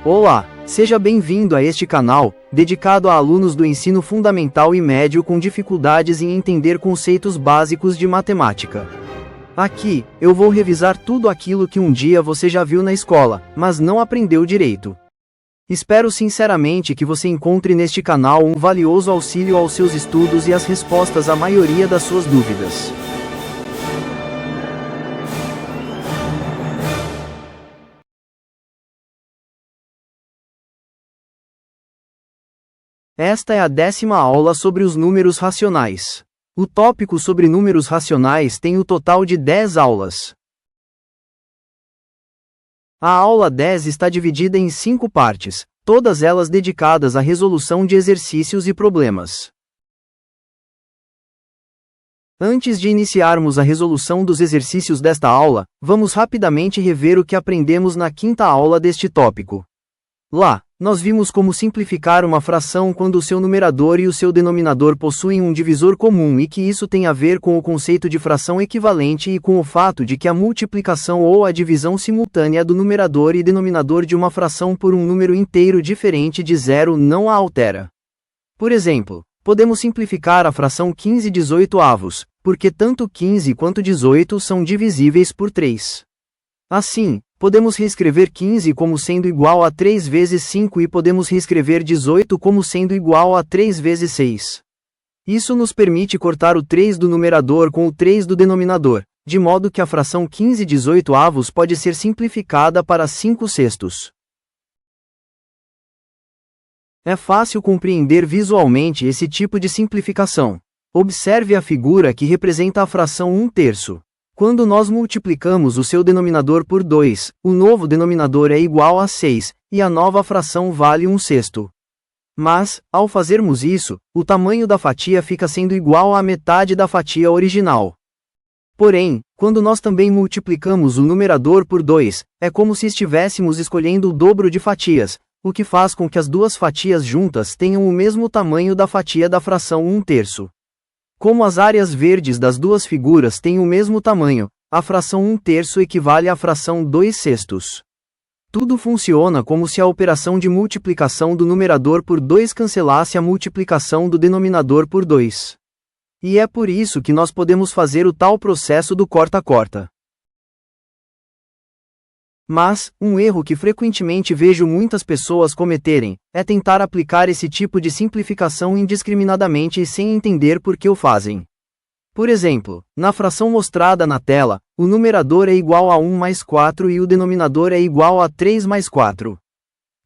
Olá, seja bem-vindo a este canal, dedicado a alunos do ensino fundamental e médio com dificuldades em entender conceitos básicos de matemática. Aqui, eu vou revisar tudo aquilo que um dia você já viu na escola, mas não aprendeu direito. Espero sinceramente que você encontre neste canal um valioso auxílio aos seus estudos e as respostas à maioria das suas dúvidas. Esta é a 10ª aula sobre os números racionais. O tópico sobre números racionais tem o total de 10 aulas. A aula 10 está dividida em 5 partes, todas elas dedicadas à resolução de exercícios e problemas. Antes de iniciarmos a resolução dos exercícios desta aula, vamos rapidamente rever o que aprendemos na 5ª aula deste tópico. Lá, nós vimos como simplificar uma fração quando o seu numerador e o seu denominador possuem um divisor comum e que isso tem a ver com o conceito de fração equivalente e com o fato de que a multiplicação ou a divisão simultânea do numerador e denominador de uma fração por um número inteiro diferente de zero não a altera. Por exemplo, podemos simplificar a fração 15/18, porque tanto 15 quanto 18 são divisíveis por 3. Assim, podemos reescrever 15 como sendo igual a 3 vezes 5 e podemos reescrever 18 como sendo igual a 3 vezes 6. Isso nos permite cortar o 3 do numerador com o 3 do denominador, de modo que a fração 15/18 pode ser simplificada para 5/6. É fácil compreender visualmente esse tipo de simplificação. Observe a figura que representa a fração 1/3. Quando nós multiplicamos o seu denominador por 2, o novo denominador é igual a 6, e a nova fração vale 1/6. Mas, ao fazermos isso, o tamanho da fatia fica sendo igual à metade da fatia original. Porém, quando nós também multiplicamos o numerador por 2, é como se estivéssemos escolhendo o dobro de fatias, o que faz com que as duas fatias juntas tenham o mesmo tamanho da fatia da fração 1/3. Como as áreas verdes das duas figuras têm o mesmo tamanho, a fração 1/3 equivale à fração 2/6. Tudo funciona como se a operação de multiplicação do numerador por 2 cancelasse a multiplicação do denominador por 2. E é por isso que nós podemos fazer o tal processo do corta-corta. Mas, um erro que frequentemente vejo muitas pessoas cometerem, é tentar aplicar esse tipo de simplificação indiscriminadamente e sem entender por que o fazem. Por exemplo, na fração mostrada na tela, o numerador é igual a 1 mais 4 e o denominador é igual a 3 mais 4.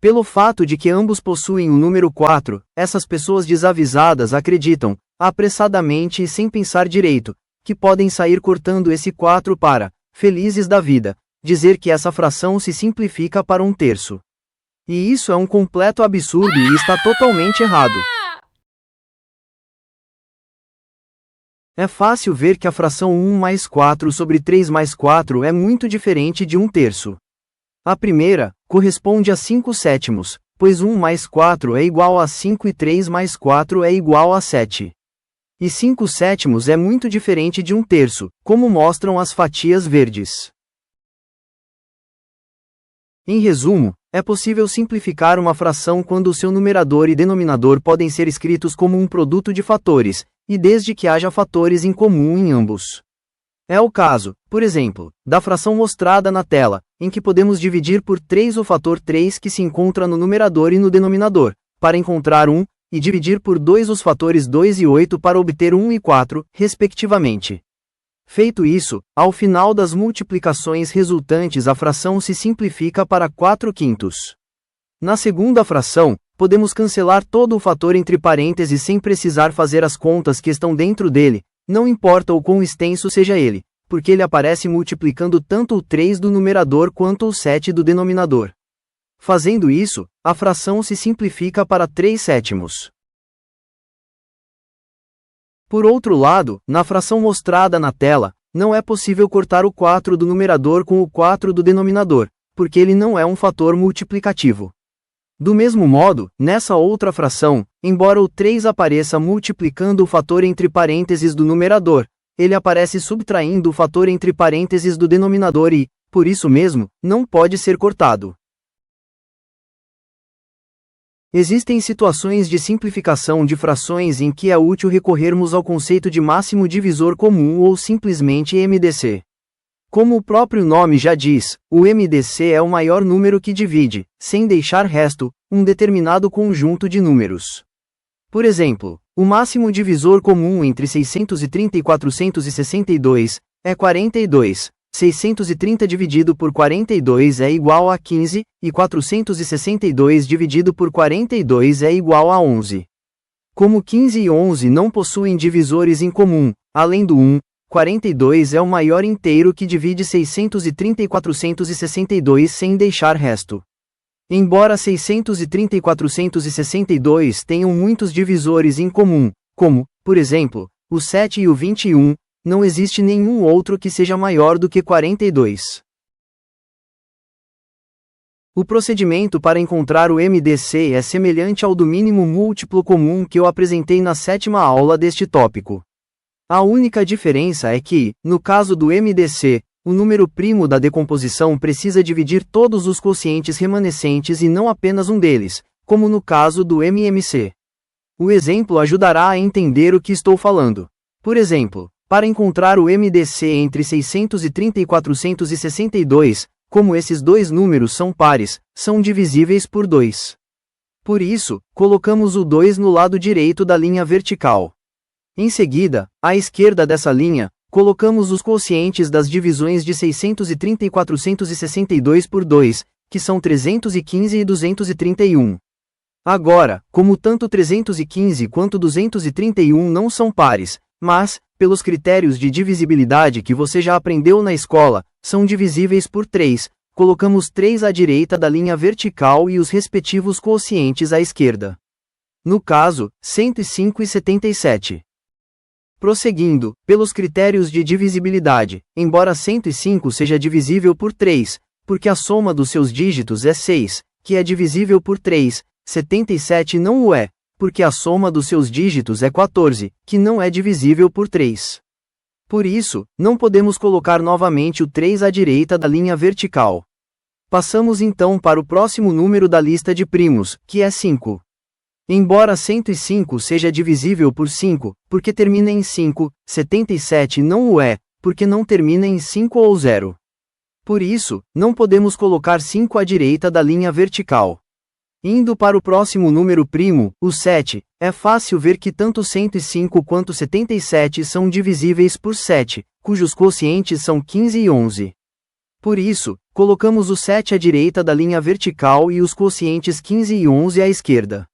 Pelo fato de que ambos possuem o número 4, essas pessoas desavisadas acreditam, apressadamente e sem pensar direito, que podem sair cortando esse 4 para, felizes da vida, dizer que essa fração se simplifica para 1/3. E isso é um completo absurdo e está totalmente errado. É fácil ver que a fração 1 mais 4 sobre 3 mais 4 é muito diferente de 1/3. A primeira, corresponde a 5/7, pois 1 mais 4 é igual a 5 e 3 mais 4 é igual a 7. E 5/7 é muito diferente de 1/3, como mostram as fatias verdes. Em resumo, é possível simplificar uma fração quando o seu numerador e denominador podem ser escritos como um produto de fatores, e desde que haja fatores em comum em ambos. É o caso, por exemplo, da fração mostrada na tela, em que podemos dividir por 3 o fator 3 que se encontra no numerador e no denominador, para encontrar 1, e dividir por 2 os fatores 2 e 8 para obter 1 e 4, respectivamente. Feito isso, ao final das multiplicações resultantes a fração se simplifica para 4/5. Na segunda fração, podemos cancelar todo o fator entre parênteses sem precisar fazer as contas que estão dentro dele, não importa o quão extenso seja ele, porque ele aparece multiplicando tanto o 3 do numerador quanto o 7 do denominador. Fazendo isso, a fração se simplifica para 3/7. Por outro lado, na fração mostrada na tela, não é possível cortar o 4 do numerador com o 4 do denominador, porque ele não é um fator multiplicativo. Do mesmo modo, nessa outra fração, embora o 3 apareça multiplicando o fator entre parênteses do numerador, ele aparece subtraindo o fator entre parênteses do denominador e, por isso mesmo, não pode ser cortado. Existem situações de simplificação de frações em que é útil recorrermos ao conceito de máximo divisor comum ou simplesmente MDC. Como o próprio nome já diz, o MDC é o maior número que divide, sem deixar resto, um determinado conjunto de números. Por exemplo, o máximo divisor comum entre 630 e 462 é 42. 630 dividido por 42 é igual a 15, e 462 dividido por 42 é igual a 11. Como 15 e 11 não possuem divisores em comum, além do 1, 42 é o maior inteiro que divide 630 e 462 sem deixar resto. Embora 630 e 462 tenham muitos divisores em comum, como, por exemplo, o 7 e o 21, não existe nenhum outro que seja maior do que 42. O procedimento para encontrar o MDC é semelhante ao do mínimo múltiplo comum que eu apresentei na 7ª aula deste tópico. A única diferença é que, no caso do MDC, o número primo da decomposição precisa dividir todos os quocientes remanescentes e não apenas um deles, como no caso do MMC. O exemplo ajudará a entender o que estou falando. Por exemplo, para encontrar o MDC entre 630 e 462, como esses dois números são pares, são divisíveis por 2. Por isso, colocamos o 2 no lado direito da linha vertical. Em seguida, à esquerda dessa linha, colocamos os quocientes das divisões de 630 e 462 por 2, que são 315 e 231. Agora, como tanto 315 quanto 231 não são pares, mas, pelos critérios de divisibilidade que você já aprendeu na escola, são divisíveis por 3, colocamos 3 à direita da linha vertical e os respectivos quocientes à esquerda. No caso, 105 e 77. Prosseguindo, pelos critérios de divisibilidade, embora 105 seja divisível por 3, porque a soma dos seus dígitos é 6, que é divisível por 3, 77 não o é, porque a soma dos seus dígitos é 14, que não é divisível por 3. Por isso, não podemos colocar novamente o 3 à direita da linha vertical. Passamos então para o próximo número da lista de primos, que é 5. Embora 105 seja divisível por 5, porque termina em 5, 77 não o é, porque não termina em 5 ou 0. Por isso, não podemos colocar 5 à direita da linha vertical. Indo para o próximo número primo, o 7, é fácil ver que tanto 105 quanto 77 são divisíveis por 7, cujos quocientes são 15 e 11. Por isso, colocamos o 7 à direita da linha vertical e os quocientes 15 e 11 à esquerda.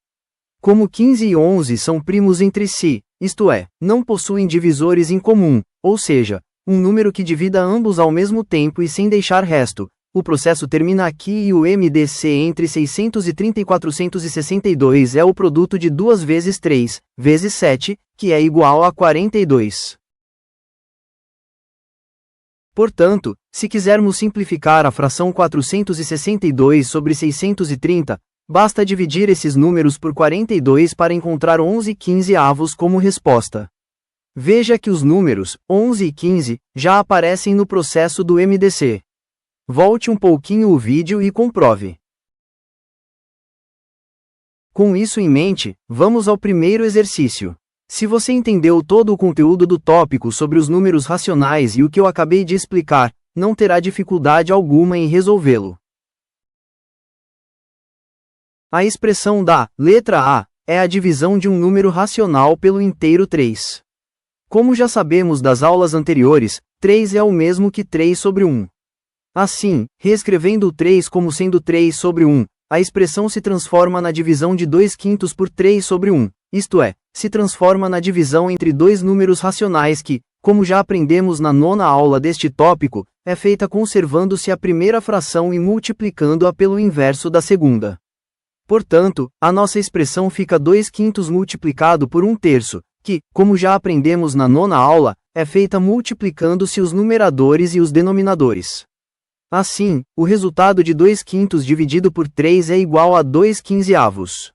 Como 15 e 11 são primos entre si, isto é, não possuem divisores em comum, ou seja, um número que divida ambos ao mesmo tempo e sem deixar resto, o processo termina aqui e o MDC entre 630 e 462 é o produto de 2 vezes 3, vezes 7, que é igual a 42. Portanto, se quisermos simplificar a fração 462 sobre 630, basta dividir esses números por 42 para encontrar 11/15 como resposta. Veja que os números 11 e 15 já aparecem no processo do MDC. Volte um pouquinho o vídeo e comprove. Com isso em mente, vamos ao primeiro exercício. Se você entendeu todo o conteúdo do tópico sobre os números racionais e o que eu acabei de explicar, não terá dificuldade alguma em resolvê-lo. A expressão da letra A é a divisão de um número racional pelo inteiro 3. Como já sabemos das aulas anteriores, 3 é o mesmo que 3 sobre 1. Assim, reescrevendo o 3 como sendo 3 sobre 1, a expressão se transforma na divisão de 2/5 por 3 sobre 1, isto é, se transforma na divisão entre dois números racionais que, como já aprendemos na 9ª aula deste tópico, é feita conservando-se a primeira fração e multiplicando-a pelo inverso da segunda. Portanto, a nossa expressão fica 2/5 multiplicado por 1/3, que, como já aprendemos na 9ª aula, é feita multiplicando-se os numeradores e os denominadores. Assim, o resultado de 2/5 dividido por 3 é igual a 2/15.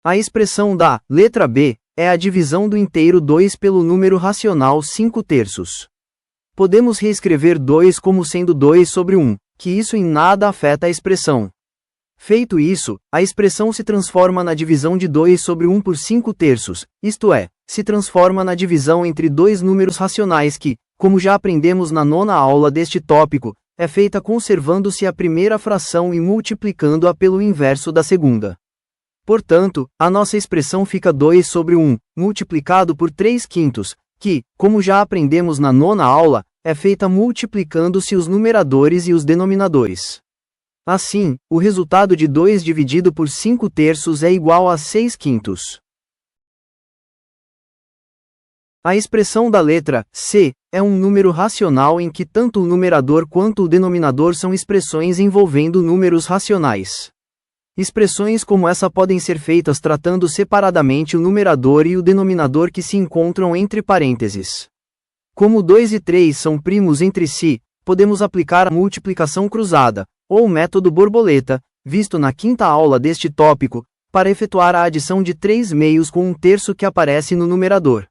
A expressão da letra B é a divisão do inteiro 2 pelo número racional 5/3. Podemos reescrever 2 como sendo 2 sobre 1, que isso em nada afeta a expressão. Feito isso, a expressão se transforma na divisão de 2 sobre 1 por 5/3, isto é, se transforma na divisão entre dois números racionais que, como já aprendemos na 9ª aula deste tópico, é feita conservando-se a primeira fração e multiplicando-a pelo inverso da segunda. Portanto, a nossa expressão fica 2 sobre 1, multiplicado por 3/5, que, como já aprendemos na 9ª aula, é feita multiplicando-se os numeradores e os denominadores. Assim, o resultado de 2 dividido por 5/3 é igual a 6/5. A expressão da letra C é um número racional em que tanto o numerador quanto o denominador são expressões envolvendo números racionais. Expressões como essa podem ser feitas tratando separadamente o numerador e o denominador que se encontram entre parênteses. Como 2 e 3 são primos entre si, podemos aplicar a multiplicação cruzada, ou o método borboleta, visto na 5ª aula deste tópico, para efetuar a adição de 3 meios com 1/3 que aparece no numerador.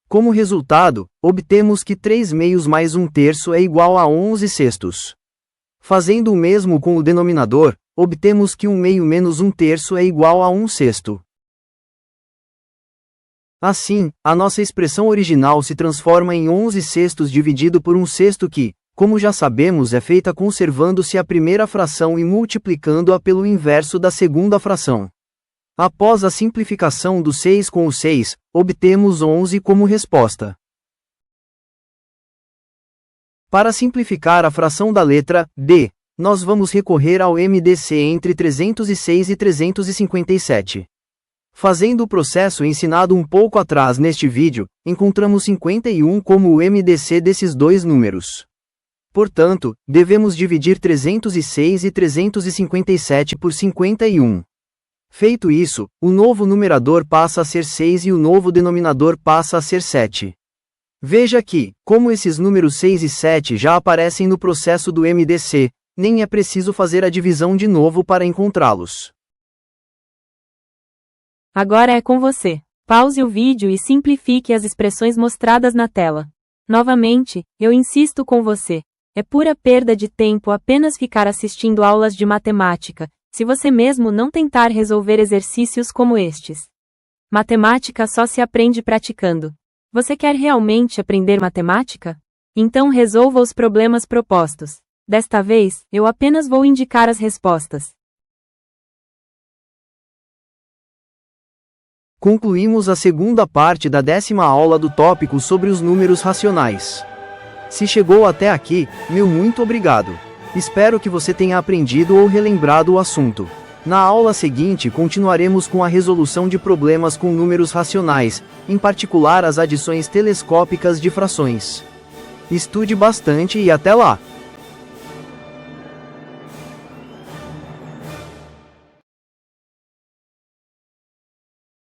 Como resultado, obtemos que 3 meios mais 1/3 é igual a 11/6. Fazendo o mesmo com o denominador, obtemos que 1 meio menos 1/3 é igual a 1/6. Assim, a nossa expressão original se transforma em 11/6 dividido por 1/6 que, como já sabemos, é feita conservando-se a primeira fração e multiplicando-a pelo inverso da segunda fração. Após a simplificação do 6 com o 6, obtemos 11 como resposta. Para simplificar a fração da letra D, nós vamos recorrer ao MDC entre 306 e 357. Fazendo o processo ensinado um pouco atrás neste vídeo, encontramos 51 como o MDC desses dois números. Portanto, devemos dividir 306 e 357 por 51. Feito isso, o novo numerador passa a ser 6 e o novo denominador passa a ser 7. Veja que, como esses números 6 e 7 já aparecem no processo do MDC, nem é preciso fazer a divisão de novo para encontrá-los. Agora é com você. Pause o vídeo e simplifique as expressões mostradas na tela. Novamente, eu insisto com você. É pura perda de tempo apenas ficar assistindo aulas de matemática, se você mesmo não tentar resolver exercícios como estes. Matemática só se aprende praticando. Você quer realmente aprender matemática? Então resolva os problemas propostos. Desta vez, eu apenas vou indicar as respostas. Concluímos a segunda parte da 10ª aula do tópico sobre os números racionais. Se chegou até aqui, meu muito obrigado. Espero que você tenha aprendido ou relembrado o assunto. Na aula seguinte continuaremos com a resolução de problemas com números racionais, em particular as adições telescópicas de frações. Estude bastante e até lá!